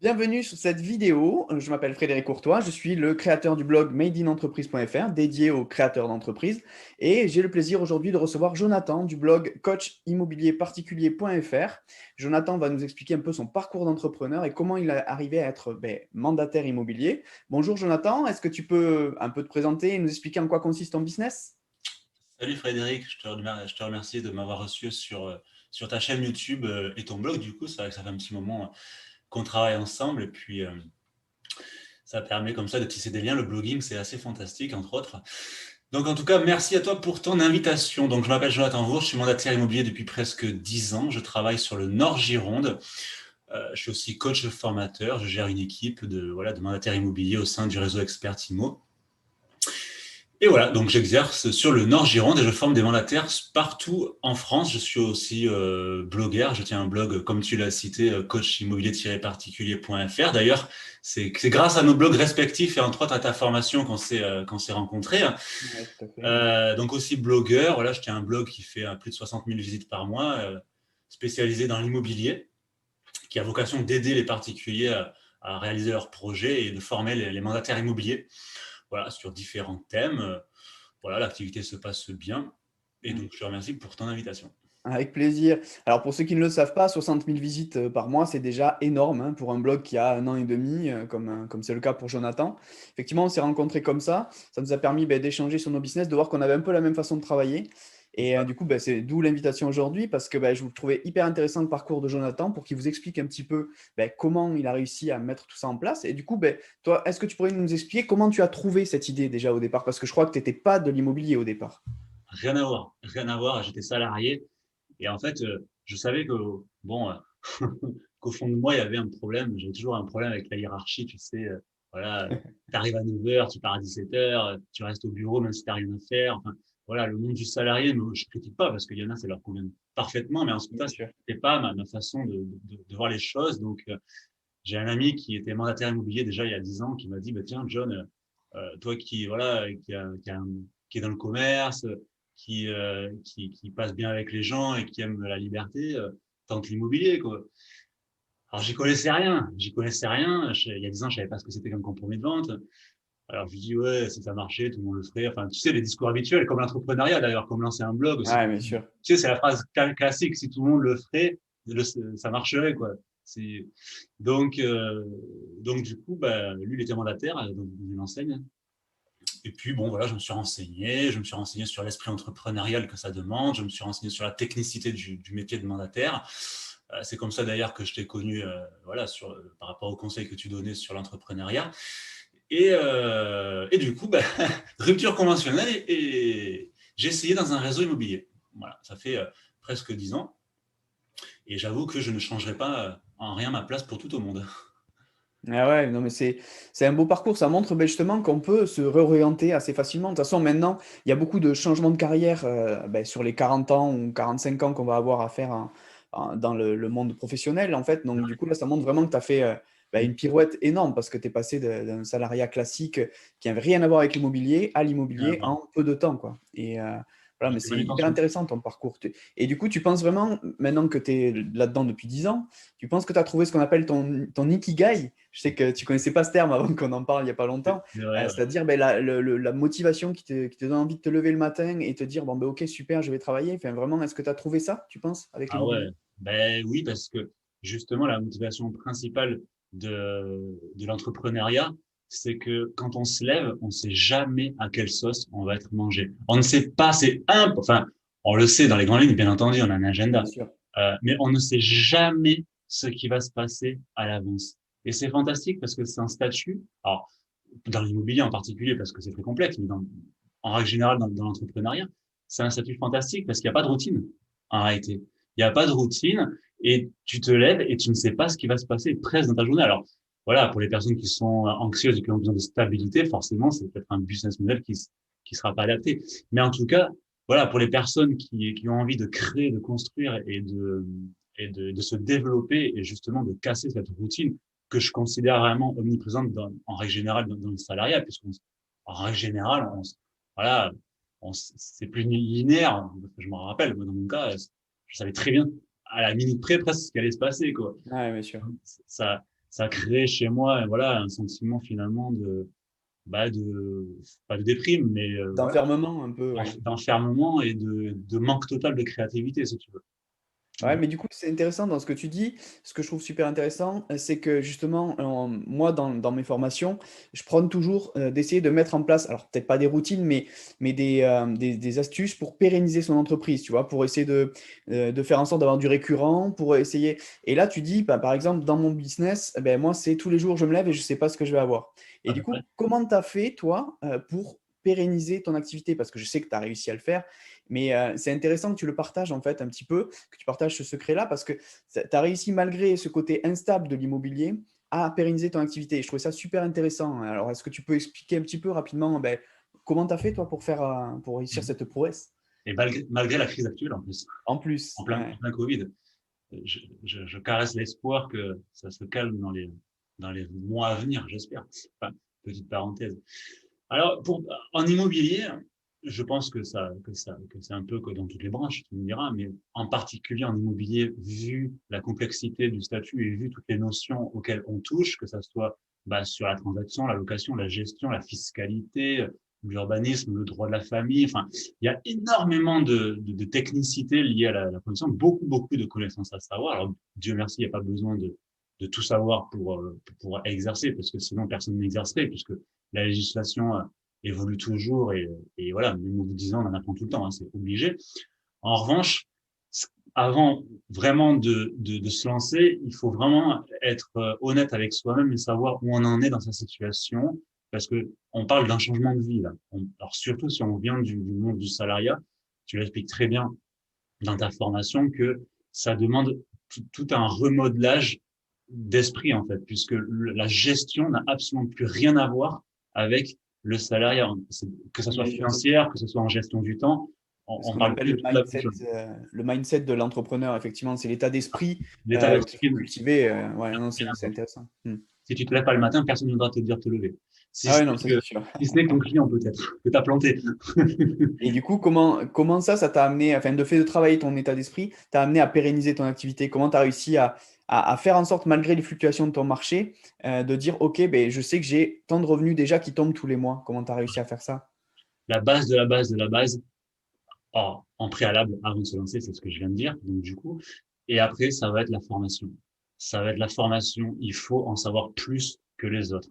Bienvenue sur cette vidéo. Je m'appelle Frédéric Courtois, je suis le créateur du blog madeinentreprise.fr dédié aux créateurs d'entreprises et j'ai le plaisir aujourd'hui de recevoir Jonathan du blog coachimmobilierparticulier.fr. Jonathan va nous expliquer un peu son parcours d'entrepreneur et comment il est arrivé à être mandataire immobilier. Bonjour Jonathan, est-ce que tu peux un peu te présenter et nous expliquer en quoi consiste ton business? Salut Frédéric, je te remercie de m'avoir reçu sur ta chaîne YouTube et ton blog. Du coup, c'est vrai que ça fait un petit moment qu'on travaille ensemble et puis ça permet comme ça de tisser des liens. Le blogging, c'est assez fantastique, entre autres. Donc, en tout cas, merci à toi pour ton invitation. Donc, je m'appelle Jonathan Vour, je suis mandataire immobilier depuis presque 10 ans. Je travaille sur le Nord Gironde. Je suis aussi coach formateur. Je gère une équipe de mandataires immobiliers au sein du réseau Expert Immo. Et voilà, donc j'exerce sur le Nord Gironde et je forme des mandataires partout en France. Je suis aussi blogueur. Je tiens un blog, comme tu l'as cité, coachimmobilier-particulier.fr. D'ailleurs, c'est grâce à nos blogs respectifs et entre autres à ta formation qu'on s'est rencontrés. Oui, tout à fait. Donc aussi blogueur. Voilà, je tiens un blog qui fait plus de 60 000 visites par mois, spécialisé dans l'immobilier, qui a vocation d'aider les particuliers à réaliser leurs projets et de former les mandataires immobiliers. Voilà, sur différents thèmes. Voilà, l'activité se passe bien. Et Mm. donc, je te remercie pour ton invitation. Avec plaisir. Alors pour ceux qui ne le savent pas, 60 000 visites par mois, c'est déjà énorme hein, pour un blog qui a 1 an et demi, comme c'est le cas pour Jonathan. Effectivement, on s'est rencontrés comme ça. Ça nous a permis d'échanger sur nos business, de voir qu'on avait un peu la même façon de travailler. C'est Et ça. du coup, c'est d'où l'invitation aujourd'hui, parce que je vous trouvais hyper intéressant le parcours de Jonathan pour qu'il vous explique un petit peu comment il a réussi à mettre tout ça en place. Et du coup, toi, est-ce que tu pourrais nous expliquer comment tu as trouvé cette idée déjà au départ? Parce que je crois que tu n'étais pas de l'immobilier au départ. Rien à voir. Rien à voir. J'étais salarié. Et en fait, je savais que, bon, qu'au fond de moi, il y avait un problème. J'avais toujours un problème avec la hiérarchie. Tu sais, voilà, tu arrives à 9 heures, tu pars à 17 heures, tu restes au bureau même si tu n'as rien à faire. Enfin, voilà, le monde du salarié, mais je critique pas parce qu'il y en a, ça leur convient parfaitement. Mais en tout cas, Bien sûr. c'était pas ma façon de voir les choses. Donc, j'ai un ami qui était mandataire immobilier déjà il y a 10 ans qui m'a dit, bah, tiens, John, toi qui, voilà, qui est dans le commerce, qui passe bien avec les gens et qui aime la liberté, tente l'immobilier, quoi. Alors, j'y connaissais rien. Il y a 10 ans, je savais pas ce que c'était comme compromis de vente. Alors, je lui dis, ouais, si ça marchait, tout le monde le ferait. Enfin, tu sais, les discours habituels, comme l'entrepreneuriat d'ailleurs, comme lancer un blog aussi. Ouais, bien sûr. Tu sais, c'est la phrase classique, si tout le monde le ferait, ça marcherait, quoi. C'est, donc, du coup, bah, lui, il était mandataire dans une enseigne. Et puis, bon, voilà, je me suis renseigné sur l'esprit entrepreneurial que ça demande, je me suis renseigné sur la technicité du métier de mandataire. C'est comme ça d'ailleurs que je t'ai connu, voilà, par rapport aux conseils que tu donnais sur l'entrepreneuriat. Et du coup, bah, rupture conventionnelle et j'ai essayé dans un réseau immobilier. Voilà, ça fait presque 10 ans. Et j'avoue que je ne changerai pas en rien ma place pour tout au monde. Ah ouais, non, mais c'est un beau parcours. Ça montre justement qu'on peut se réorienter assez facilement. De toute façon, maintenant, il y a beaucoup de changements de carrière sur les 40 ans ou 45 ans qu'on va avoir à faire dans le monde professionnel, en fait. Donc, du coup, là, ça montre vraiment que tu as fait une pirouette énorme parce que tu es passé d'un salariat classique qui n'avait rien à voir avec l'immobilier à l'immobilier en peu de temps, quoi. Et voilà, mais C'était c'est mon hyper intention. intéressant ton parcours. Et du coup, tu penses vraiment, maintenant que tu es là-dedans depuis 10 ans, tu penses que tu as trouvé ce qu'on appelle ton ikigai? Je sais que tu connaissais pas ce terme avant qu'on en parle il y a pas C'est longtemps. vrai, ouais. C'est-à-dire la motivation qui te donne envie de te lever le matin et te dire, bon, ok, super, je vais travailler. Enfin, vraiment, est-ce que tu as trouvé ça, tu penses, avec Ah ouais, l'immobilier? ben oui, parce que justement, la motivation principale de l'entrepreneuriat, c'est que quand on se lève, on ne sait jamais à quelle sauce on va être mangé. On ne sait pas, enfin, on le sait dans les grandes lignes, bien entendu, on a un Bien agenda, sûr. mais on ne sait jamais ce qui va se passer à l'avance. Et c'est fantastique parce que c'est un statut, alors, dans l'immobilier en particulier, parce que c'est très complexe, mais en règle générale, dans l'entrepreneuriat, c'est un statut fantastique parce qu'il n'y a pas de routine, en réalité. Il n'y a pas de routine et tu te lèves et tu ne sais pas ce qui va se passer presque dans ta journée. Alors, voilà, pour les personnes qui sont anxieuses et qui ont besoin de stabilité, forcément, c'est peut-être un business model qui sera pas adapté. Mais en tout cas, voilà, pour les personnes qui ont envie de créer, de construire et de se développer et justement de casser cette routine que je considère vraiment omniprésente en règle générale dans le salariat, puisqu'en règle générale, voilà, c'est plus linéaire. Je me rappelle, moi, dans mon cas, je savais très bien à la minute près presque ce qui allait se passer, quoi. Ouais, bien sûr. Ça, ça crée chez moi, voilà, un sentiment finalement pas de déprime, mais voilà, D'enfermement un peu, ouais. d'enfermement et de manque total de créativité, si tu veux. Ouais, mais du coup, c'est intéressant dans ce que tu dis. Ce que je trouve super intéressant, c'est que justement, moi, dans mes formations, je prône toujours d'essayer de mettre en place, alors peut-être pas des routines, mais des astuces pour pérenniser son entreprise, tu vois, pour essayer de faire en sorte d'avoir du récurrent, pour essayer. Et là, tu dis, bah, par exemple, dans mon business, eh ben, moi, c'est tous les jours, je me lève et je sais pas ce que je vais avoir. Et À du peu près. coup, comment tu as fait, toi, pour pérenniser ton activité? Parce que je sais que tu as réussi à le faire. Mais c'est intéressant que tu le partages en fait un petit peu, que tu partages ce secret-là, parce que tu as réussi malgré ce côté instable de l'immobilier à pérenniser ton activité. Je trouvais ça super intéressant. Alors, est-ce que tu peux expliquer un petit peu rapidement ben, comment tu as fait toi pour faire, pour réussir cette prouesse? Et malgré la crise actuelle, en plus, En plus, en ouais. plein Covid, je caresse l'espoir que ça se calme dans les mois à venir, j'espère. Enfin, petite parenthèse. Alors, en immobilier, je pense que c'est un peu que dans toutes les branches, tu me diras, mais en particulier en immobilier, vu la complexité du statut et vu toutes les notions auxquelles on touche, que ça soit sur la transaction, la location, la gestion, la fiscalité, l'urbanisme, le droit de la famille, enfin, il y a énormément de technicité liée à la profession, beaucoup de connaissances à savoir. Alors, Dieu merci, il n'y a pas besoin de tout savoir pour pouvoir exercer, parce que sinon personne n'exercerait, puisque la législation évolue toujours et voilà, même au bout de 10 ans, on en apprend tout le temps, hein, c'est obligé. En revanche, avant vraiment de se lancer, il faut vraiment être honnête avec soi-même et savoir où on en est dans sa situation, parce que on parle d'un changement de vie là. Alors surtout si on vient du monde du salariat, tu l'expliques très bien dans ta formation que ça demande tout un remodelage d'esprit en fait, puisque la gestion n'a absolument plus rien à voir avec le salariat, que ce soit Mais je sais. financière, que ce soit en gestion du temps, Ce on qu'on parle appelle plus du tout de la même chose. le mindset de l'entrepreneur, effectivement, c'est l'état d'esprit L'état qu'il d'esprit faut n'a cultiver. Ouais, non, rien à c'est voir. intéressant. Hmm. Si tu te lèves pas le matin, personne ne viendra te dire de te lever. Ah ouais, non, ça c'est sûr. Si ce n'est ton client peut-être, que tu as planté. Et du coup, comment ça t'a amené, enfin, le fait de travailler ton état d'esprit, t'a amené à pérenniser ton activité? Comment tu as réussi à faire en sorte, malgré les fluctuations de ton marché, de dire, OK, ben, je sais que j'ai tant de revenus déjà qui tombent tous les mois. Comment tu as réussi à faire ça? La base de la base de la base, en préalable, avant de se lancer, c'est ce que je viens de dire, donc du coup. Et après, ça va être la formation. Ça va être la formation. Il faut en savoir plus que les autres.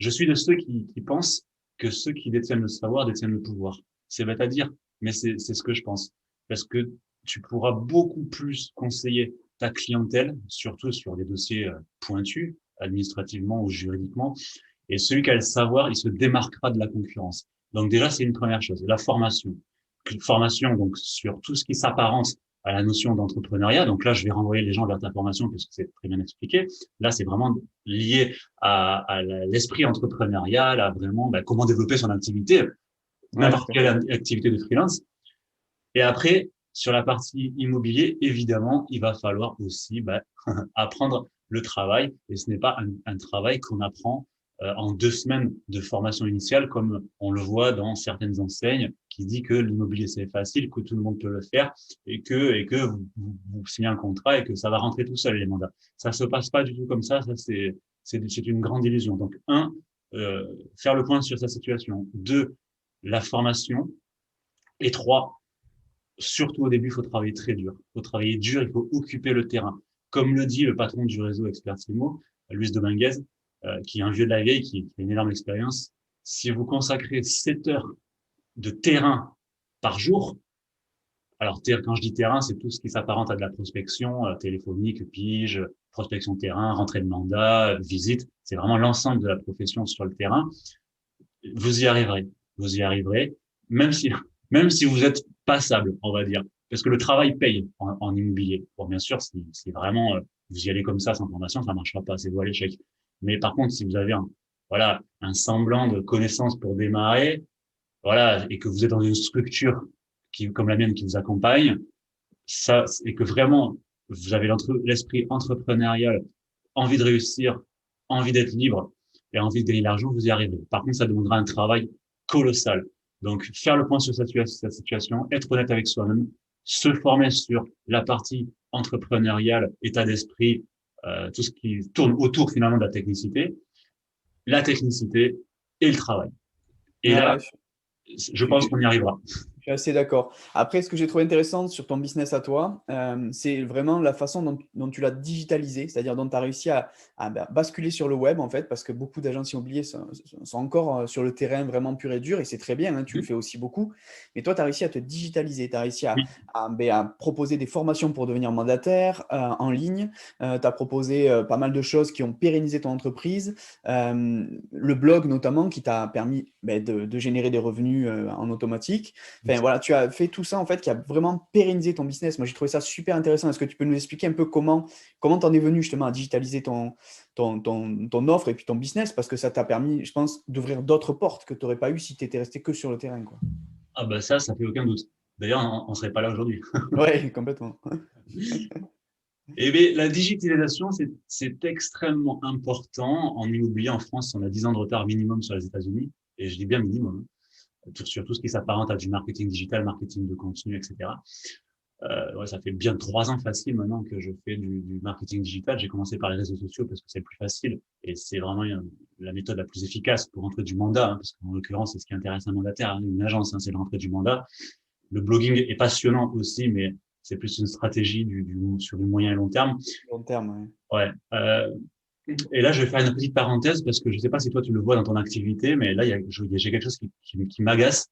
Je suis de ceux qui pensent que ceux qui détiennent le savoir détiennent le pouvoir. C'est bête à dire, mais c'est ce que je pense. Parce que tu pourras beaucoup plus conseiller ta clientèle, surtout sur des dossiers pointus, administrativement ou juridiquement. Et celui qui a le savoir, il se démarquera de la concurrence. Donc déjà, c'est une première chose. La formation. Formation donc sur tout ce qui s'apparente à la notion d'entrepreneuriat. Donc là, je vais renvoyer les gens vers ta formation puisque c'est très bien expliqué. Là, c'est vraiment lié à l'esprit entrepreneurial, à vraiment comment développer son activité, Ouais, n'importe tout à quelle fait. activité de freelance. Et après, sur la partie immobilier, évidemment, il va falloir aussi apprendre le travail. Et ce n'est pas un travail qu'on apprend en 2 semaines de formation initiale, comme on le voit dans certaines enseignes, qui dit que l'immobilier c'est facile, que tout le monde peut le faire, et que vous signez un contrat et que ça va rentrer tout seul les mandats. Ça se passe pas du tout comme ça. Ça c'est une grande illusion. Donc faire le point sur sa situation. Deux, la formation. Et trois, surtout au début, il faut travailler très dur. Il faut travailler dur, il faut occuper le terrain. Comme le dit le patron du réseau Expert Simo, Luis Dominguez, qui est un vieux de la vieille, qui a une énorme expérience, si vous consacrez 7 heures de terrain par jour, alors quand je dis terrain, c'est tout ce qui s'apparente à de la prospection téléphonique, pige, prospection terrain, rentrée de mandat, visite, c'est vraiment l'ensemble de la profession sur le terrain. Vous y arriverez. Vous y arriverez, même si, même si vous êtes passable, on va dire. Parce que le travail paye en immobilier. Bon, bien sûr, si vraiment vous y allez comme ça sans formation, ça marchera pas, c'est vous à l'échec. Mais par contre, si vous avez voilà, un semblant de connaissance pour démarrer, voilà, et que vous êtes dans une structure comme la mienne qui vous accompagne, ça, et que vraiment vous avez l'esprit entrepreneurial, envie de réussir, envie d'être libre et envie de gagner de l'argent, vous y arriverez. Par contre, ça demandera un travail colossal. Donc, faire le point sur cette situation, être honnête avec soi-même, se former sur la partie entrepreneuriale, état d'esprit, tout ce qui tourne autour finalement de la technicité et le travail. Et Ouais, là, ouais, je pense qu'on y arrivera. je suis assez d'accord. Après, ce que j'ai trouvé intéressant sur ton business à toi, c'est vraiment la façon dont tu l'as digitalisé, c'est-à-dire dont tu as réussi à basculer sur le web, en fait, parce que beaucoup d'agences immobiliers sont encore sur le terrain vraiment pur et dur, et c'est très bien, hein, tu le fais aussi beaucoup. Mais toi, tu as réussi à te digitaliser, tu as réussi Oui, à proposer des formations pour devenir mandataire en ligne, tu as proposé pas mal de choses qui ont pérennisé ton entreprise, le blog notamment, qui t'a permis de générer des revenus en automatique. Enfin, voilà, tu as fait tout ça en fait qui a vraiment pérennisé ton business. Moi, j'ai trouvé ça super intéressant. Est-ce que tu peux nous expliquer un peu comment t'en es venu justement à digitaliser ton offre et puis ton business? Parce que ça t'a permis, je pense, d'ouvrir d'autres portes que tu n'aurais pas eu si tu étais resté que sur le terrain, quoi. ah bah ça fait aucun doute. D'ailleurs, on serait pas là aujourd'hui. Ouais, complètement. Et bien, la digitalisation, c'est extrêmement important. En immobilier, en France, on a 10 ans de retard minimum sur les États-Unis. Et je dis bien minimum, hein, sur tout ce qui s'apparente à du marketing digital, marketing de contenu, etc. Ouais, ça fait bien 3 ans facile maintenant que je fais du marketing digital. J'ai commencé par les réseaux sociaux parce que c'est le plus facile et c'est vraiment la méthode la plus efficace pour rentrer du mandat, hein, parce qu'en l'occurrence, c'est ce qui intéresse un mandataire, hein, une agence, hein, c'est le rentrer du mandat. Le blogging est passionnant aussi, mais c'est plus une stratégie sur du moyen et long terme. Long terme, ouais. Ouais. Et là, je vais faire une petite parenthèse parce que je sais pas si toi tu le vois dans ton activité, mais là, j'ai quelque chose qui m'agace.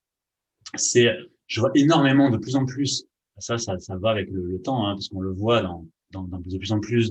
C'est, je vois énormément, de plus en plus, ça va avec le temps, hein, parce qu'on le voit dans de plus en plus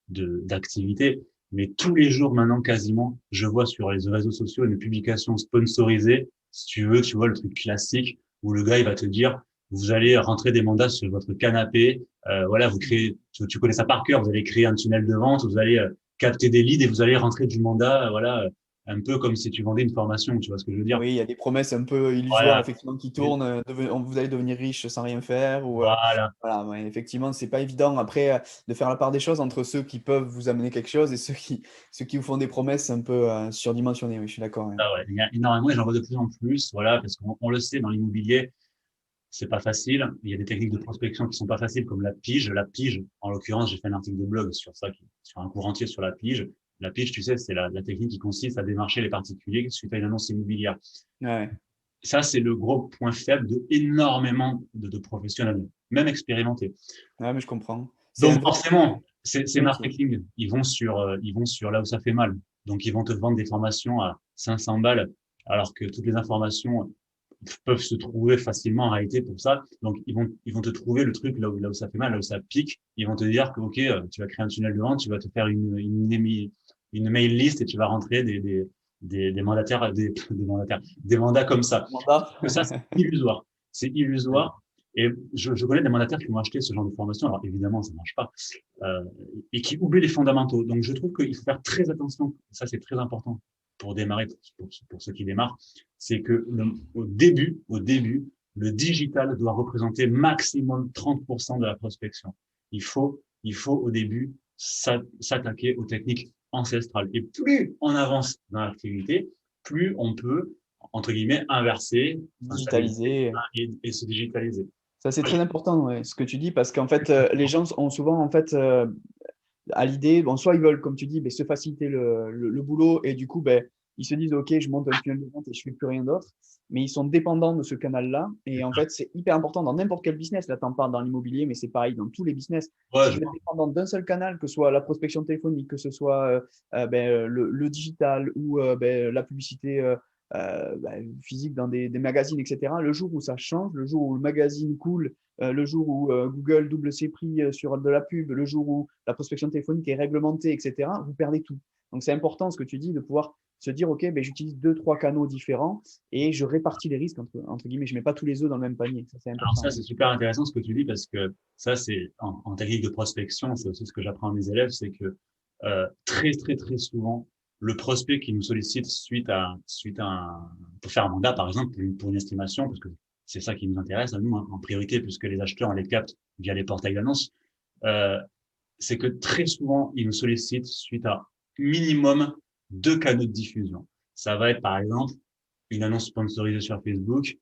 d'activités. Mais tous les jours maintenant, quasiment, je vois sur les réseaux sociaux une publication sponsorisée. Si tu veux, tu vois le truc classique où le gars il va te dire, vous allez rentrer des mandats sur votre canapé. Voilà, vous créez, tu connais ça par cœur. Vous allez créer un tunnel de vente. Vous allez capter des leads et vous allez rentrer du mandat. Voilà, un peu comme si tu vendais une formation. Tu vois ce que je veux dire? Oui, il y a des promesses un peu illusoires, Voilà. effectivement, qui tournent. Vous allez devenir riche sans rien faire. Voilà. Voilà, ouais, effectivement, c'est pas évident après de faire la part des choses entre ceux qui peuvent vous amener quelque chose et ceux qui vous font des promesses un peu surdimensionnées. Oui, je suis d'accord. Ouais. Ah ouais, il y a énormément et j'en vois de plus en plus, voilà, parce qu'on le sait, dans l'immobilier, c'est pas facile. Il y a des techniques de prospection qui sont pas faciles, comme la pige. La pige, en l'occurrence, j'ai fait un article de blog sur ça, sur un cours entier sur la pige. La pige, tu sais, c'est la technique qui consiste à démarcher les particuliers suite à une annonce immobilière. Ouais, Ça, c'est le gros point faible de énormément de professionnels, même expérimentés. ouais, mais je comprends. C'est un Donc vrai forcément, c'est métier. marketing. Ils vont sur là où ça fait mal. Donc ils vont te vendre des formations à 500 balles, alors que toutes les informations peuvent se trouver facilement en réalité pour ça. Donc ils vont te trouver le truc là où ça fait mal, là où ça pique. Ils vont te dire que ok, tu vas créer un tunnel de vente, tu vas te faire une mail list et tu vas rentrer des mandataires, des mandataires, des mandats comme ça. Mandat? Que ça, c'est illusoire. C'est illusoire. Et je connais des mandataires qui vont acheter ce genre de formation. Alors évidemment, ça ne marche pas, euh, et qui oublient les fondamentaux. Donc je trouve qu'il faut faire très attention. Ça, c'est très important pour démarrer, pour ceux qui démarrent. C'est que au début, le digital doit représenter maximum 30% de la prospection. Il faut au début s'attaquer aux techniques ancestrales. Et plus on avance dans l'activité, plus on peut, entre guillemets, inverser, stabiliser Digitalisé. et se digitaliser. Ça, c'est très important, ouais, ce que tu dis, parce qu'en fait, les gens ont souvent, en fait, à l'idée, bon, soit ils veulent, comme tu dis, ben, se faciliter le boulot et du coup, ben, ils se disent, OK, je monte un tunnel de vente et je fais plus rien d'autre. Mais ils sont dépendants de ce canal-là. Et en fait, c'est hyper important dans n'importe quel business. Là, tu en parles dans l'immobilier, mais c'est pareil dans tous les business. Ouais, Si je vous êtes vois. dépendant d'un seul canal, que ce soit la prospection téléphonique, que ce soit le digital ou la publicité physique dans des magazines, etc., le jour où ça change, le jour où le magazine coule, le jour où Google double ses prix sur de la pub, le jour où la prospection téléphonique est réglementée, etc., vous perdez tout. Donc c'est important ce que tu dis de pouvoir se dire, OK, ben, j'utilise deux, trois canaux différents et je répartis les risques, entre guillemets. Je ne mets pas tous les œufs dans le même panier. Ça, c'est Alors important. ça, c'est super intéressant ce que tu dis parce que ça, c'est en technique de prospection, c'est aussi ce que j'apprends à mes élèves, c'est que très souvent, le prospect qui nous sollicite pour faire un mandat, par exemple, pour une estimation, parce que c'est ça qui nous intéresse à nous, hein, en priorité, puisque les acheteurs, on les capte via les portails d'annonces, euh, c'est que très souvent, ils nous sollicitent suite à minimum 2 canaux de diffusion. Ça va être, par exemple, une annonce sponsorisée sur Facebook,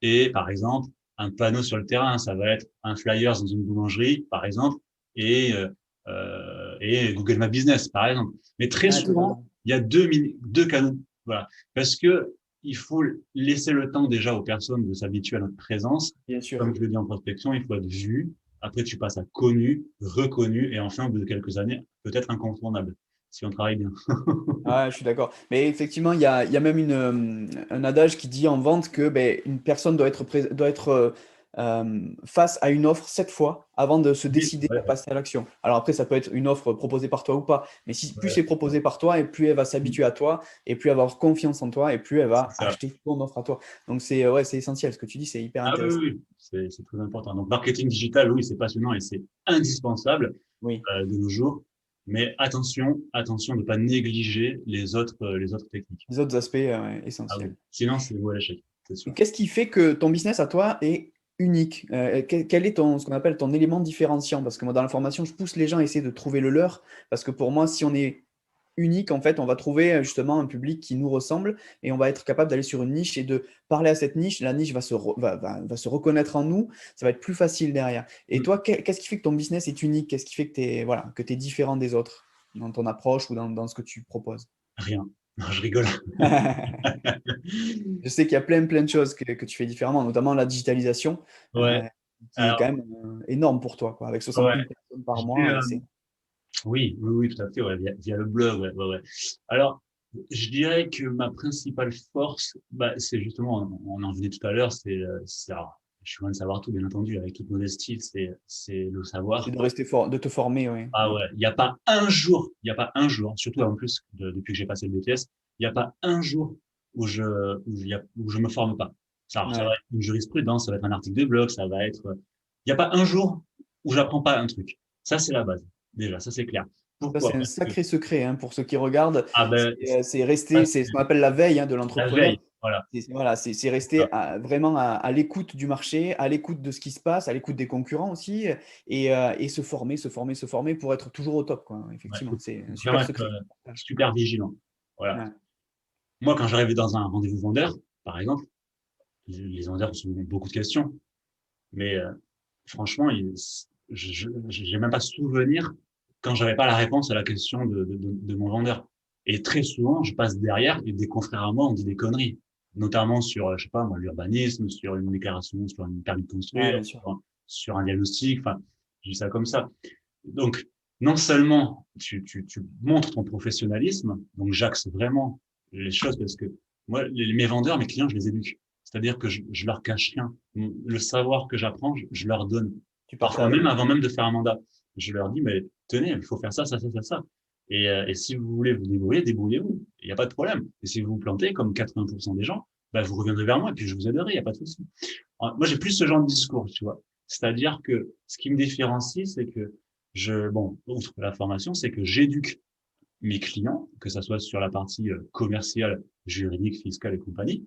et par exemple un panneau sur le terrain. Ça va être un flyers dans une boulangerie, par exemple, et et Google My Business, par exemple. Mais très Ouais, souvent, totalement. il y a deux canaux. Voilà. Parce que il faut laisser le temps déjà aux personnes de s'habituer à notre présence. Bien sûr. Comme je le dis en prospection, il faut être vu. Après, tu passes à connu, reconnu, et enfin, au bout de quelques années, peut-être incontournable, si on travaille bien. Ouais, je suis d'accord. Mais effectivement, il y a même un adage qui dit en vente que ben, une personne doit être face à une offre 7 fois avant de se Oui, décider ouais, à passer à l'action. Alors après, ça peut être une offre proposée par toi ou pas. Mais si plus ouais, c'est proposé par toi, et plus elle va s'habituer à toi, et plus elle va avoir confiance en toi, et plus elle c'est va ça. acheter ton offre à toi. Donc c'est ouais, c'est essentiel. Ce que tu dis, c'est hyper Ah oui, oui, intéressant. oui, c'est très important. Donc, marketing digital, oui, c'est passionnant et c'est indispensable Oui. de nos jours. Mais attention, attention de ne pas négliger les autres techniques. Les autres aspects ouais, Ah oui. essentiels. Sinon, c'est vous à l'échec, c'est Et sûr. qu'est-ce qui fait que ton business à toi est unique? Quel est ce qu'on appelle ton élément différenciant? Parce que moi, dans la formation, je pousse les gens à essayer de trouver le leur. Parce que pour moi, si on est unique, en fait, on va trouver justement un public qui nous ressemble et on va être capable d'aller sur une niche et de parler à cette niche. La niche va se reconnaître en nous. Ça va être plus facile derrière. Et Hmm. toi, qu'est-ce qui fait que ton business est unique? Qu'est-ce qui fait que voilà, que tu es différent des autres dans ton approche ou dans ce que tu proposes? Rien. Non, je rigole. Je sais qu'il y a plein de choses que tu fais différemment, notamment la digitalisation, Ouais. euh, qui est quand Alors, même énorme pour toi, quoi. Avec 60 ouais. 000 personnes par J'ai, mois, c'est oui, oui, oui, tout à fait, ouais, via le blog, ouais, ouais, ouais. Alors, je dirais que ma principale force, bah, c'est justement, on en venait tout à l'heure, alors, je suis loin de savoir tout, bien entendu, avec toute modestie, c'est le c'est savoir. de rester fort, de te former, ouais. Ah Ouais. ouais, il y a pas un jour, surtout en plus, depuis que j'ai passé le BTS, il n'y a pas un jour où je me forme pas. Alors, ça va Ouais. être une jurisprudence, ça va être un article de blog, il n'y a pas un jour où j'apprends pas un truc. Ça, c'est la base. Déjà, ça, c'est clair. Ça, Pourquoi? c'est un Parce que, sacré secret hein, pour ceux qui regardent. ah ben, C'est ça, rester, c'est ce c'est qu'on appelle la veille hein, de la l'entrepreneur. veille. Voilà. Voilà, c'est rester vraiment à l'écoute du marché, à l'écoute de ce qui se passe, à l'écoute des concurrents aussi, et se former pour être toujours au top, quoi. Ouais. Effectivement, Faut c'est un vraiment super être secret. super vigilant. Voilà. Ouais. Moi, quand j'arrive dans un rendez-vous vendeur, par exemple, les vendeurs se posent beaucoup de questions. Mais franchement, j'ai même pas souvenir quand j'avais pas la réponse à la question de mon vendeur. Et très souvent, je passe derrière et des confrères à moi ont dit des conneries, notamment sur, je sais pas, moi, l'urbanisme, sur une déclaration, sur une permis de Ouais, construire, bien sûr. sur un diagnostic. Enfin, je dis ça comme ça. Donc, non seulement tu montres ton professionnalisme, donc j'axe vraiment les choses parce que moi, mes vendeurs, mes clients, je les éduque. C'est-à-dire que je leur cache rien. Le savoir que j'apprends, je leur donne. Tu Parfois partages. même avant même de faire un mandat. Je leur dis, mais tenez, il faut faire ça, ça, ça, ça, ça. Et si vous voulez vous débrouiller, débrouillez-vous. Il n'y a pas de problème. Et si vous vous plantez, comme 80% des gens, bah, vous reviendrez vers moi et puis je vous aiderai, il n'y a pas de souci. Moi, j'ai plus ce genre de discours, tu vois. C'est-à-dire que ce qui me différencie, c'est que bon, outre la formation, c'est que j'éduque mes clients, que ça soit sur la partie commerciale, juridique, fiscale et compagnie,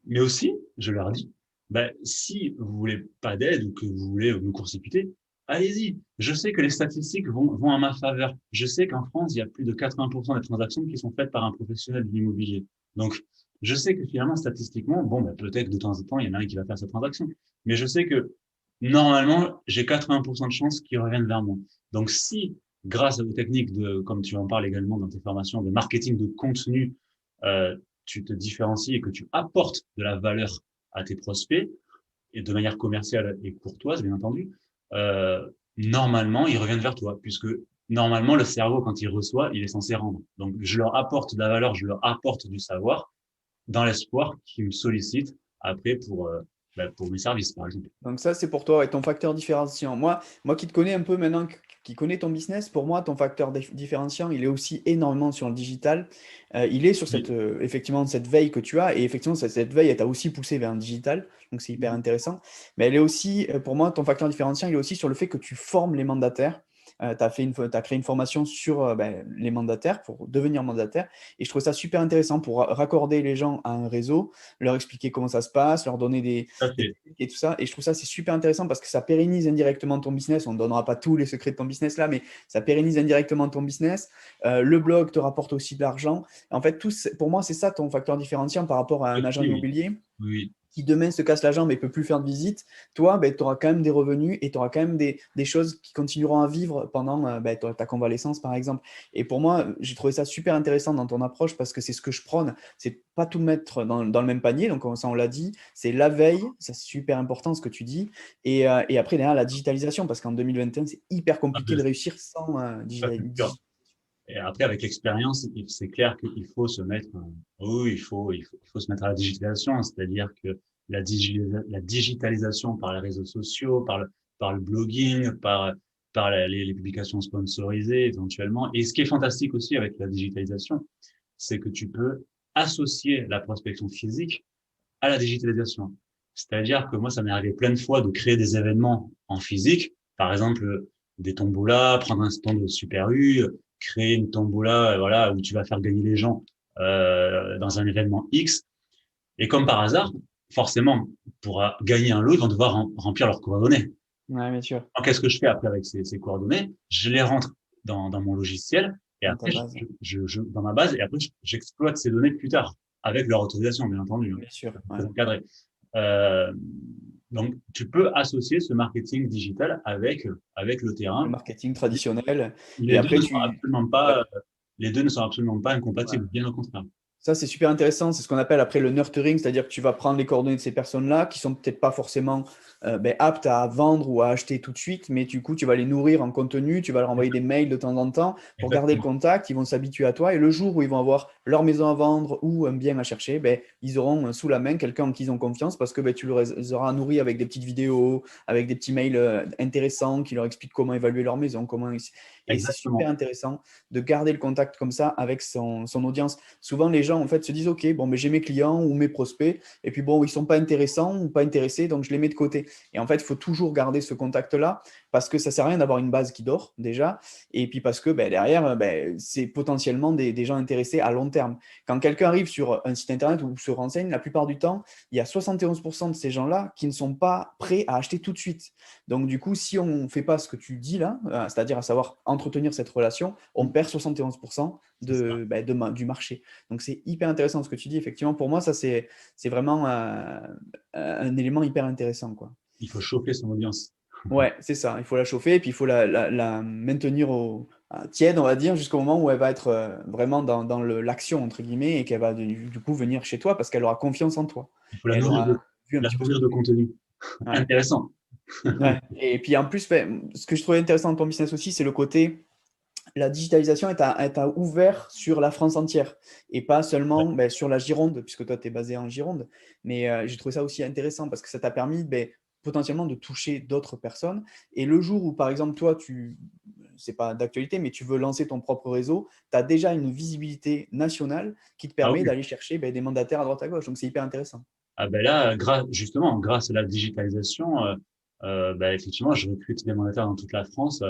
mais aussi, je leur dis, ben, si vous voulez pas d'aide ou que vous voulez me court-circuiter, allez-y. Je sais que les statistiques vont à ma faveur. Je sais qu'en France, il y a plus de 80% des transactions qui sont faites par un professionnel de l'immobilier. Donc, je sais que finalement, statistiquement, bon, ben, peut-être que de temps en temps, il y en a un qui va faire cette transaction. Mais je sais que normalement, j'ai 80% de chances qu'ils reviennent vers moi. Donc, si, grâce à vos techniques de, comme tu en parles également dans tes formations, de marketing de contenu, euh, tu te différencies et que tu apportes de la valeur à tes prospects, et de manière commerciale et courtoise, bien entendu, euh, normalement, ils reviennent vers toi, puisque normalement, le cerveau, quand il reçoit, il est censé rendre. Donc, je leur apporte de la valeur, je leur apporte du savoir, dans l'espoir qu'ils me sollicitent après pour mes services, par exemple. Donc ça, c'est pour toi, ouais, ton facteur différenciant. Moi qui te connais un peu maintenant, qui connais ton business, pour moi, ton facteur différenciant, il est aussi énormément sur le digital. Il est sur Oui. effectivement, cette veille que tu as. Et effectivement, cette veille, elle t'a aussi poussé vers un digital. Donc c'est hyper intéressant. Mais elle est aussi, pour moi, ton facteur différenciant, il est aussi sur le fait que tu formes les mandataires. T'as créé une formation sur ben, les mandataires pour devenir mandataire. Et je trouve ça super intéressant pour raccorder les gens à un réseau, leur expliquer comment ça se passe, leur donner Tout à des fait. techniques et tout ça. Et je trouve ça c'est super intéressant parce que ça pérennise indirectement ton business. On ne donnera pas tous les secrets de ton business là, mais ça pérennise indirectement ton business. Le blog te rapporte aussi de l'argent. En fait, pour moi, c'est ça ton facteur différenciant par rapport à un agent Oui, immobilier. oui. qui demain se casse la jambe et peut plus faire de visite, toi, ben, tu auras quand même des revenus et tu auras quand même des choses qui continueront à vivre pendant ben, ta convalescence, par exemple. Et pour moi, j'ai trouvé ça super intéressant dans ton approche parce que c'est ce que je prône. C'est pas tout mettre dans le même panier. Donc, ça, on l'a dit, c'est la veille, ça c'est super important ce que tu dis. Et après, derrière, la digitalisation, parce qu'en 2021, c'est hyper Ah, compliqué de réussir sans ça, c'est sûr. Et après, avec l'expérience, c'est clair qu'il faut se mettre, oui, il faut se mettre à la digitalisation, c'est-à-dire que la digitalisation par les réseaux sociaux, par le blogging, par les publications sponsorisées éventuellement. Et ce qui est fantastique aussi avec la digitalisation, c'est que tu peux associer la prospection physique à la digitalisation. C'est-à-dire que moi, ça m'est arrivé plein de fois de créer des événements en physique, par exemple des tombolas, prendre un stand de Super U, créer une tombola, voilà, où tu vas faire gagner les gens dans un événement X. Et comme par hasard, forcément, pour gagner un lot, ils vont devoir remplir leurs coordonnées. Ouais, bien sûr, Alors, qu'est-ce que je fais après avec ces coordonnées? Je les rentre dans mon logiciel et dans ta après, base. dans ma base et après, j'exploite ces données plus tard avec leur autorisation, bien entendu, hein, Bien sûr, ouais. très encadré. Euh, donc, tu peux associer ce marketing digital avec le Le terrain. marketing traditionnel. Et Les deux après, ne sont absolument ouais, pas, les deux ne sont absolument pas ouais. incompatibles, bien au contraire. Ça, c'est super intéressant. C'est ce qu'on appelle après le nurturing, c'est-à-dire que tu vas prendre les coordonnées de ces personnes-là qui sont peut-être pas forcément ben, aptes à vendre ou à acheter tout de suite, mais du coup, tu vas les nourrir en contenu, tu vas leur envoyer des mails de temps en temps pour garder le Exactement. contact. Ils vont s'habituer à toi et le jour où ils vont avoir leur maison à vendre ou un bien à chercher, ben, ils auront sous la main quelqu'un en qui ils ont confiance parce que ben, tu les auras nourris avec des petites vidéos, avec des petits mails intéressants qui leur expliquent comment évaluer leur maison, Et c'est super Exactement. intéressant de garder le contact comme ça avec son audience. Souvent, les gens en fait se disent, OK, bon, mais j'ai mes clients ou mes prospects, et puis bon, ils sont pas intéressants ou pas intéressés, donc je les mets de côté. Et en fait, il faut toujours garder ce contact-là parce que ça sert à rien d'avoir une base qui dort déjà, et puis parce que ben, derrière, ben, c'est potentiellement des gens intéressés à long terme. Quand quelqu'un arrive sur un site internet ou se renseigne, la plupart du temps, il y a 71% de ces gens-là qui ne sont pas prêts à acheter tout de suite. Donc du coup, si on ne fait pas ce que tu dis là, c'est-à-dire à savoir entretenir cette relation, on perd 71% C'est ça. du marché. Donc c'est hyper intéressant ce que tu dis. Effectivement, pour moi, ça c'est vraiment un élément hyper intéressant, quoi. Il faut chauffer son audience. Ouais, c'est ça. Il faut la chauffer et puis il faut la maintenir tiède, on va dire, jusqu'au moment où elle va être vraiment dans l'action, entre guillemets, et qu'elle va du coup venir chez toi parce qu'elle aura confiance en toi. Il faut Et elle aura vu un la petit peu ce que nourrir de tu fais. contenu. Ouais. Intéressant. Ouais. Et puis en plus, ben, ce que je trouvais intéressant dans ton business aussi, c'est le côté la digitalisation est à ouvert sur la France entière et pas Ouais. seulement ben, sur la Gironde, puisque toi, tu es basé en Gironde. Mais j'ai trouvé ça aussi intéressant parce que ça t'a permis ben, potentiellement de toucher d'autres personnes. Et le jour où, par exemple, toi, c'est pas d'actualité, mais tu veux lancer ton propre réseau, tu as déjà une visibilité nationale qui te Ah permet oui. d'aller chercher ben, des mandataires à droite à gauche. Donc, c'est hyper intéressant. Ah ben là, justement, grâce à la digitalisation, ben effectivement, je recrute des mandataires dans toute la France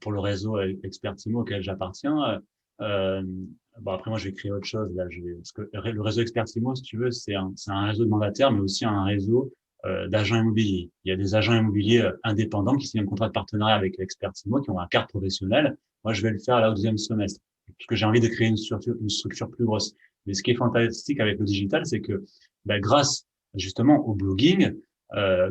pour le réseau Expertimo auquel j'appartiens. Euh, bon, après, moi, je vais créer autre chose. Là, parce que le réseau Expertimo, si tu veux, c'est un réseau de mandataires, mais aussi un réseau d'agents immobiliers. Il y a des agents immobiliers indépendants qui signent un contrat de partenariat avec Expertimo, qui ont la carte professionnelle. Moi, je vais le faire là au deuxième semestre, parce que j'ai envie de créer une structure plus grosse. Mais ce qui est fantastique avec le digital, c'est que ben, grâce justement au blogging,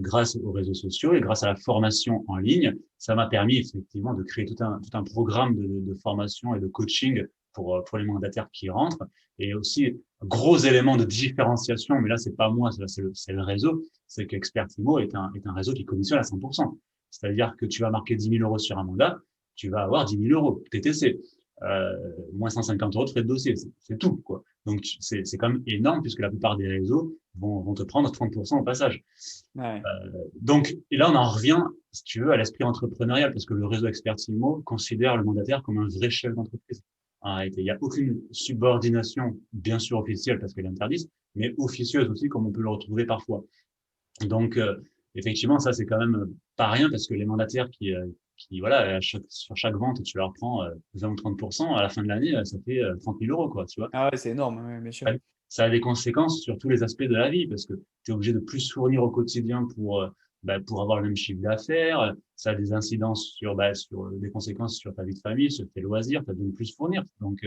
grâce aux réseaux sociaux et grâce à la formation en ligne, ça m'a permis effectivement de créer tout un programme de formation et de coaching pour les mandataires qui rentrent. Et aussi, gros élément de différenciation, mais là, c'est pas moi, c'est le réseau, c'est qu'Expertimo est un réseau qui commissionne à 100%. C'est-à-dire que tu vas marquer 10 000 euros sur un mandat, tu vas avoir 10 000 euros TTC, moins 150 euros de frais de dossier, c'est tout, quoi. Donc, c'est quand même énorme puisque la plupart des réseaux vont te prendre 30% au passage. Ouais. Donc, et là, on en revient, si tu veux, à l'esprit entrepreneurial parce que le réseau Expertimo considère le mandataire comme un vrai chef d'entreprise. En réalité, il n'y a aucune subordination, bien sûr officielle parce qu'elle est interdite, mais officieuse aussi comme on peut le retrouver parfois. Donc, effectivement, ça, c'est quand même pas rien parce que les mandataires voilà, sur chaque vente, tu leur prends 20 ou 30%, à la fin de l'année, ça fait 30 000 euros, quoi, tu vois. Ah ouais, c'est énorme, ouais, bien sûr. Ça ça a des conséquences sur tous les aspects de la vie parce que tu es obligé de plus fournir au quotidien pour avoir le même chiffre d'affaires. Ça a des incidences sur des conséquences sur ta vie de famille, sur tes loisirs. Tu as besoin de plus fournir. Donc,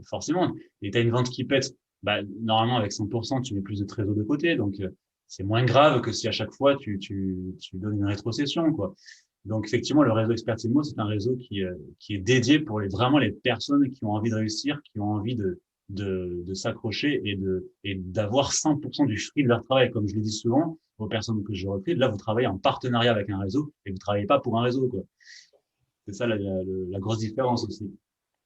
forcément, et tu as une vente qui pète. Normalement, avec 100%, tu mets plus de trésor de côté. Donc, c'est moins grave que si à chaque fois tu donnes une rétrocession, quoi. Donc effectivement, le réseau Expertise Immo, c'est un réseau qui est dédié pour vraiment les personnes qui ont envie de réussir, qui ont envie de s'accrocher et d'avoir 100% du fruit de leur travail. Comme je le dis souvent aux personnes que je recrute, là, vous travaillez en partenariat avec un réseau et vous travaillez pas pour un réseau, quoi. C'est ça la grosse différence aussi.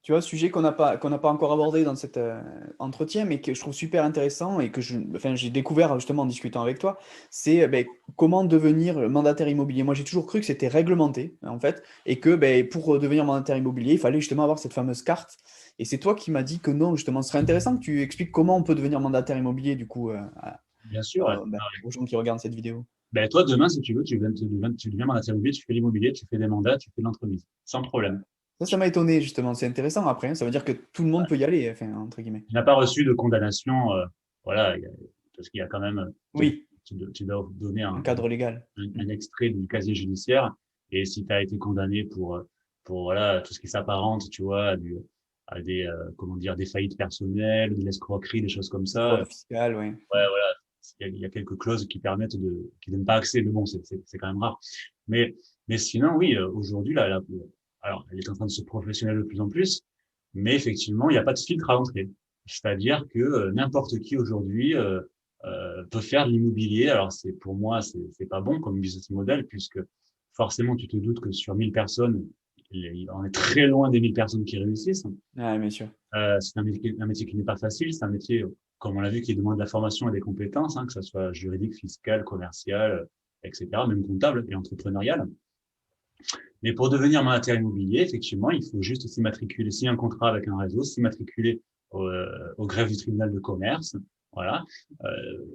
Tu vois, sujet qu'on n'a pas encore abordé dans cet entretien, mais que je trouve super intéressant et que enfin, j'ai découvert justement en discutant avec toi, c'est ben, comment devenir mandataire immobilier. Moi, j'ai toujours cru que c'était réglementé, en fait, et que ben, pour devenir mandataire immobilier, il fallait justement avoir cette fameuse carte. Et c'est toi qui m'as dit que non, justement. Ce serait intéressant que tu expliques comment on peut devenir mandataire immobilier, du coup, Bien sûr, ouais. ben, aux gens qui regardent cette vidéo. Ben, toi, demain, si tu veux, tu deviens mandataire immobilier, tu fais l'immobilier, tu fais des mandats, tu fais de l'entremise. Sans problème. Ça m'a étonné, justement. C'est intéressant après, hein. Ça veut dire que tout le monde peut y aller, enfin, entre guillemets. Tu n'as pas reçu de condamnation, voilà, parce qu'il y a quand même, Oui, tu dois donner un cadre légal. un extrait du casier judiciaire. Et si tu as été condamné pour voilà, tout ce qui s'apparente, tu vois, à des, comment dire, des faillites personnelles, de l'escroquerie, des choses comme ça, Fraude fiscale, oui. ouais, voilà, il y a quelques clauses qui permettent qui donnent pas accès, mais bon, c'est quand même rare. Mais, mais sinon, oui, aujourd'hui, alors, elle est en train de se professionnaliser de plus en plus, mais effectivement, il n'y a pas de filtre à l'entrée. C'est-à-dire que n'importe qui aujourd'hui peut faire de l'immobilier. Alors, pour moi, c'est pas bon comme business model, puisque forcément, tu te doutes que sur 1000 personnes, on est très loin des 1000 personnes qui réussissent. Ah, bien sûr. C'est un métier qui n'est pas facile. C'est un métier, comme on l'a vu, qui demande de la formation et des compétences, hein, que ce soit juridique, fiscal, commercial, etc., même comptable et entrepreneurial. Mais pour devenir mandataire immobilier, effectivement, il faut juste s'immatriculer, signer un contrat avec un réseau, s'immatriculer au greffe du tribunal de commerce. Voilà. Euh,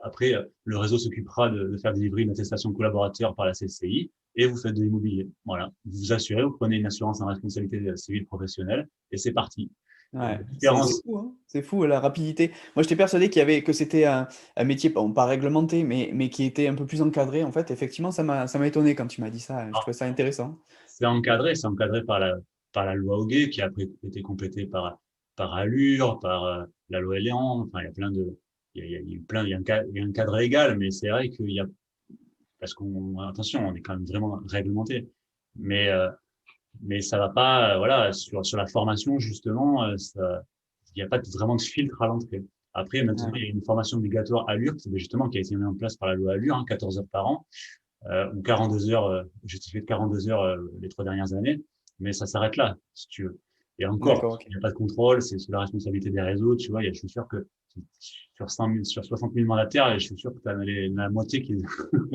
Après, le réseau s'occupera de faire délivrer une attestation de collaborateur par la CCI et vous faites de l'immobilier. Voilà. Vous vous assurez, vous prenez une assurance en responsabilité civile professionnelle et c'est parti. Et la Ouais, c'est différence, fou, hein. C'est fou la rapidité. Moi, j'étais persuadé que c'était un métier, bon, pas réglementé, mais qui était un peu plus encadré. En fait, effectivement, ça m'a étonné quand tu m'as dit ça. Je trouvais ça intéressant. c'est encadré par la loi Hoguet qui a après été complétée par Allure, par la loi Eléan. Enfin, il y a plein de, il y a eu plein, il y a un cadre légal, mais c'est vrai qu'il y a, parce attention, on est quand même vraiment réglementé. Mais, euh, mais ça va pas, voilà, sur la formation, justement, il n'y a pas vraiment de filtre à l'entrée. Après, maintenant, il y Ouais. a une formation obligatoire Allure, justement, qui a été mise en place par la loi Allure, hein, 14 heures par an ou 42 heures, justifié de 42 heures les 3 dernières années, mais ça s'arrête là, si tu veux. Et encore, D'accord, ok. il n'y a pas de contrôle, c'est sous la responsabilité des réseaux, tu vois, je suis sûr que sur 100 000, sur 60 000 mandataires, je suis sûr que tu as la moitié qui,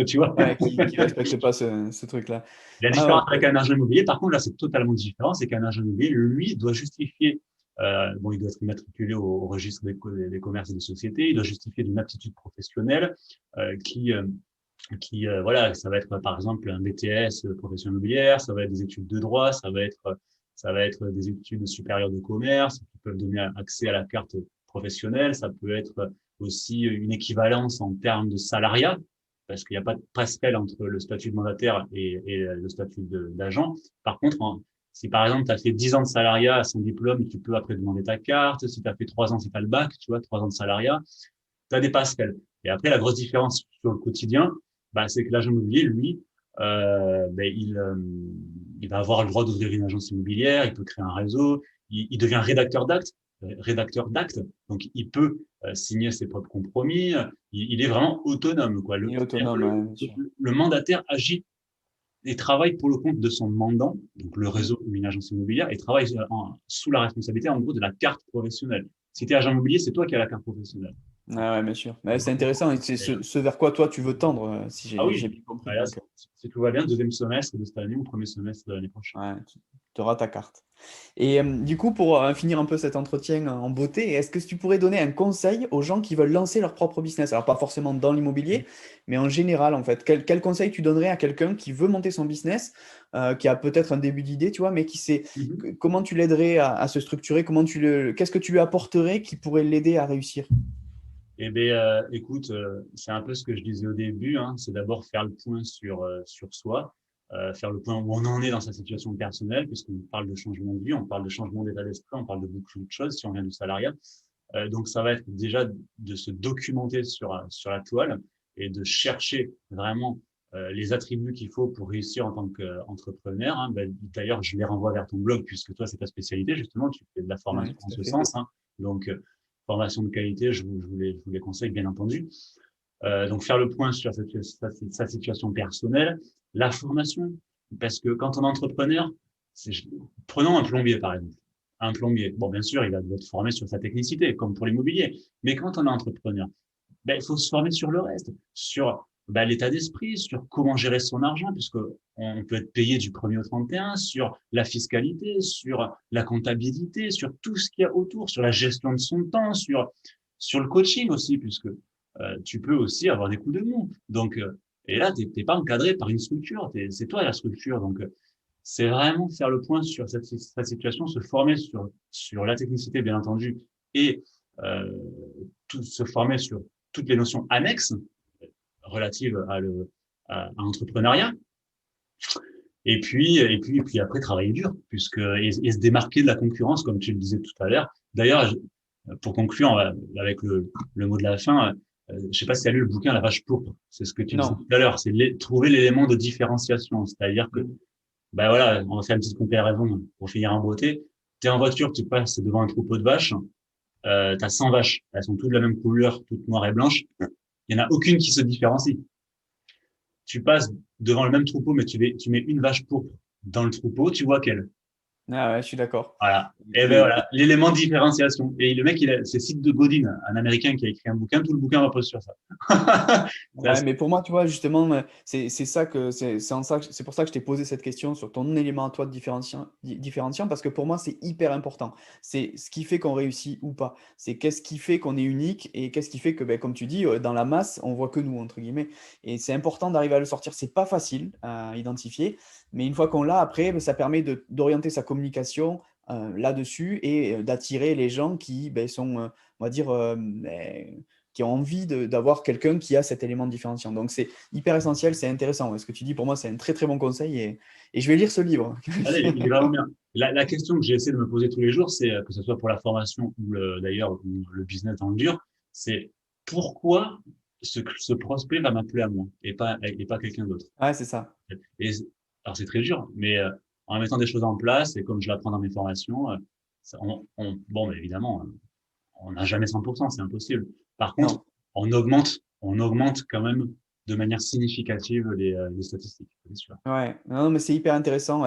tu vois. Ouais, qui respecte pas ce truc-là. La Ah différence ouais. avec un agent immobilier, par contre, là, c'est totalement différent, c'est qu'un agent immobilier, lui, doit justifier, bon, il doit être immatriculé au registre des commerces et des sociétés, il doit justifier d'une aptitude professionnelle, qui voilà, ça va être par exemple un BTS profession immobilière, ça va être des études de droit, ça va être des études supérieures de commerce qui peuvent donner accès à la carte professionnelle, ça peut être aussi une équivalence en termes de salariat parce qu'il n'y a pas de passerelle entre le statut de mandataire et le statut d'agent. Par contre, si par exemple tu as fait 10 ans de salariat sans diplôme, tu peux après demander ta carte. Si tu as fait 3 ans, si tu as le bac, tu vois, 3 ans de salariat, tu as des passerelles. Et après, la grosse différence sur le quotidien, bah, c'est que l'agent immobilier, lui, ben, il va avoir le droit d'ouvrir une agence immobilière, il peut créer un réseau, il devient rédacteur d'actes, donc il peut signer ses propres compromis, il est vraiment autonome, quoi. Il est autonome, ouais, bien sûr. Le mandataire agit et travaille pour le compte de son mandant, donc le Mm. réseau ou une agence immobilière, et travaille sous la responsabilité, en gros, de la carte professionnelle. Si tu es agent immobilier, c'est toi qui as la carte professionnelle. Ah ouais, bien sûr. Ouais, c'est intéressant et c'est ce vers quoi toi tu veux tendre, si Ah j'ai oui, bien compris. bah là, Donc, si tout va bien, deuxième semestre de cette année ou premier semestre de l'année prochaine. ouais, tu auras ta carte. Et du coup, pour finir un peu cet entretien en beauté, est-ce que tu pourrais donner un conseil aux gens qui veulent lancer leur propre business? Alors, pas forcément dans l'immobilier, mais en général, en fait. Quel conseil tu donnerais à quelqu'un qui veut monter son business, qui a peut-être un début d'idée, tu vois, mais qui sait Mhm. comment tu l'aiderais à se structurer, qu'est-ce que tu lui apporterais qui pourrait l'aider à réussir? Eh bien, écoute, c'est un peu ce que je disais au début, hein, c'est d'abord faire le point sur soi, faire le point où on en est dans sa situation personnelle, puisqu'on parle de changement de vie, on parle de changement d'état d'esprit, on parle de beaucoup de choses si on vient du salariat. Donc, ça va être déjà de se documenter sur la toile, et de chercher vraiment les attributs qu'il faut pour réussir en tant qu'entrepreneur. Hein. Ben, d'ailleurs, je les renvoie vers ton blog puisque toi, c'est ta spécialité, justement, tu fais de la Ouais, formation en tout à ce fait. sens. Hein. Donc, formation de qualité, je vous les conseille, bien entendu. Donc, faire le point sur sa situation personnelle, la formation, parce que quand on est entrepreneur, c'est, prenons un plombier, par exemple. Un plombier, bon, bien sûr, il va être formé sur sa technicité, comme pour l'immobilier. Mais quand on est entrepreneur, ben, il faut se former sur le reste, sur ben, l'état d'esprit, sur comment gérer son argent, puisque on peut être payé du 1er au 31, sur la fiscalité, sur la comptabilité, sur tout ce qu'il y a autour, sur la gestion de son temps, sur le coaching aussi, puisque tu peux aussi avoir des coups de mou. Donc, et là, t'es pas encadré par une structure, c'est toi la structure. Donc, c'est vraiment faire le point sur cette situation, se former sur la technicité, bien entendu, et euh, se former sur toutes les notions annexes relatives à l'entrepreneuriat. Et puis après, travailler dur, et se démarquer de la concurrence, comme tu le disais tout à l'heure. D'ailleurs, pour conclure avec le mot de la fin, je sais pas si tu as lu le bouquin La vache pourpre. C'est ce que tu disais Non. tout à l'heure. C'est trouver l'élément de différenciation. C'est-à-dire que, Mm. ben voilà, on va faire une petite comparaison pour finir en beauté. Tu es en voiture, tu passes devant un troupeau de vaches. Tu as 100 vaches. Elles sont toutes de la même couleur, toutes noires et blanches. Il n'y en a aucune qui se différencie. Tu passes devant le même troupeau, mais tu mets une vache pourpre dans le troupeau, tu vois qu'elle. Ah ouais, je suis d'accord. Voilà. Et ben Et, voilà, l'élément de différenciation. Et le mec, c'est Seth Godin, un Américain qui a écrit un bouquin, tout le bouquin repose sur ça. C'est ouais, assez- mais pour moi, tu vois, justement, c'est ça que c'est pour ça que je t'ai posé cette question sur ton élément à toi de différenciant, parce que pour moi, c'est hyper important. C'est ce qui fait qu'on réussit ou pas. C'est qu'est-ce qui fait qu'on est unique et qu'est-ce qui fait que, ben, comme tu dis, dans la masse, on voit que nous, entre guillemets. Et c'est important d'arriver à le sortir. C'est pas facile à identifier, mais une fois qu'on l'a, après, ben, ça permet d'orienter sa communication là-dessus et d'attirer les gens qui ben, sont, on va dire, ben, qui ont envie d'avoir quelqu'un qui a cet élément différenciant. Donc, c'est hyper essentiel, c'est intéressant. Ouais. Ce que tu dis, pour moi, c'est un très, très bon conseil et je vais lire ce livre. Allez, il est vraiment bien. La question que j'ai essayé de me poser tous les jours, c'est que ce soit pour la formation ou d'ailleurs ou le business dans le dur, c'est pourquoi ce prospect va m'appeler à moi et pas quelqu'un d'autre. Ouais, c'est ça. Et alors c'est très dur, mais en mettant des choses en place et comme je l'apprends dans mes formations, bon, mais évidemment, on n'a jamais 100%, c'est impossible. Par contre, Non. on augmente quand même de manière significative les statistiques, c'est sûr. Ouais, non, mais c'est hyper intéressant.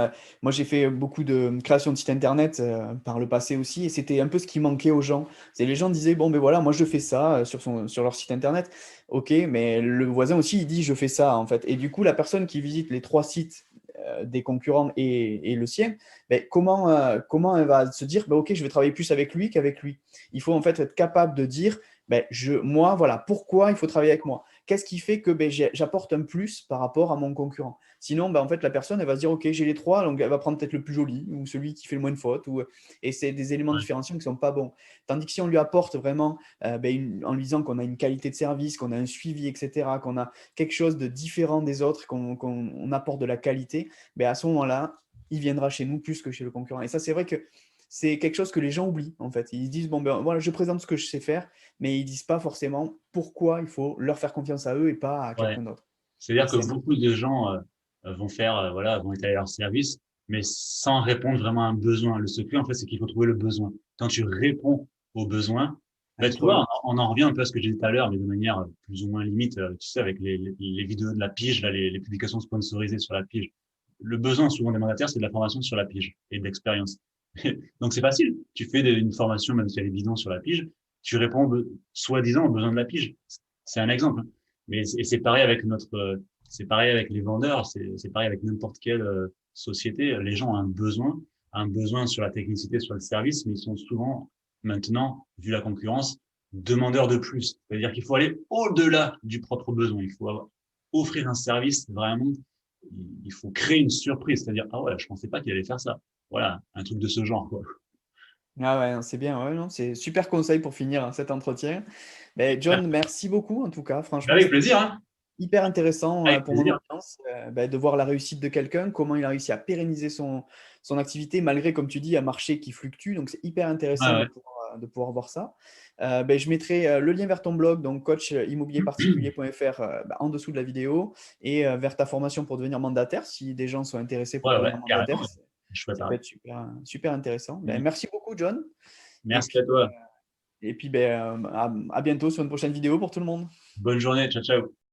Moi, j'ai fait beaucoup de création de sites internet par le passé aussi, et c'était un peu ce qui manquait aux gens. C'est les gens disaient, bon, ben voilà, moi je fais ça sur leur site internet. Ok, mais le voisin aussi, il dit, je fais ça, en fait. Et du coup, la personne qui visite les trois sites des concurrents et le sien, ben, comment elle va se dire, ben, ok, je vais travailler plus avec lui qu'avec lui. Il faut en fait être capable de dire, ben, moi, voilà, pourquoi il faut travailler avec moi? Qu'est-ce qui fait que ben, j'apporte un plus par rapport à mon concurrent? Sinon, ben, en fait, la personne, elle va se dire, OK, j'ai les trois, donc elle va prendre peut-être le plus joli ou celui qui fait le moins de fautes. Et c'est des éléments Ouais, différenciants qui ne sont pas bons. Tandis que si on lui apporte vraiment, ben, en lui disant qu'on a une qualité de service, qu'on a un suivi, etc., qu'on a quelque chose de différent des autres, qu'on apporte de la qualité, ben, à ce moment-là, il viendra chez nous plus que chez le concurrent. Et ça, c'est vrai que c'est quelque chose que les gens oublient, en fait. Ils disent, bon, ben voilà, je présente ce que je sais faire, mais ils disent pas forcément pourquoi il faut leur faire confiance à eux et pas à ouais. quelqu'un d'autre. C'est-à-dire Et que c'est beaucoup de gens vont faire, voilà, vont étaler leur service, mais sans répondre vraiment à un besoin. Le secret, en fait, c'est qu'il faut trouver le besoin. Quand tu réponds aux besoins, ben, tu vois, incroyable. on en revient un peu à ce que j'ai dit tout à l'heure, mais de manière plus ou moins limite, tu sais, avec les vidéos de la pige, là, les publications sponsorisées sur la pige. Le besoin, souvent, des mandataires, c'est de la formation sur la pige et de l'expérience. Donc, c'est facile. Tu fais une formation, même si elle est bidon sur la pige, tu réponds, soi-disant, aux besoins de la pige. C'est un exemple. Mais c'est pareil avec c'est pareil avec les vendeurs, c'est pareil avec n'importe quelle société. Les gens ont un besoin sur la technicité, sur le service, mais ils sont souvent maintenant, vu la concurrence, demandeurs de plus. C'est-à-dire qu'il faut aller au-delà du propre besoin. Il faut offrir un service vraiment. Il faut créer une surprise. C'est-à-dire, ah ouais, je pensais pas qu'il allait faire ça. Voilà, un truc de ce genre, quoi. Ah ouais, non, c'est bien, ouais, non, c'est super conseil pour finir hein, cet entretien. Ben, John, merci beaucoup en tout cas. Franchement, Avec c'était plaisir, hein. hyper intéressant Avec pour mon plaisir. audience ben, de voir la réussite de quelqu'un, comment il a réussi à pérenniser son activité malgré, comme tu dis, un marché qui fluctue. Donc, c'est hyper Ouais, intéressant ouais. de pouvoir voir ça. Je mettrai le lien vers ton blog, donc coachimmobilierparticulier.fr, en dessous de la vidéo, et vers ta formation pour devenir mandataire, si des gens sont intéressés pour Ouais, ouais, devenir mandataire. carrément. Chouette, Ça peut hein. être super, super intéressant. Merci beaucoup, John. Et Merci puis, à toi. à bientôt sur une prochaine vidéo pour tout le monde. Bonne journée. Ciao, ciao.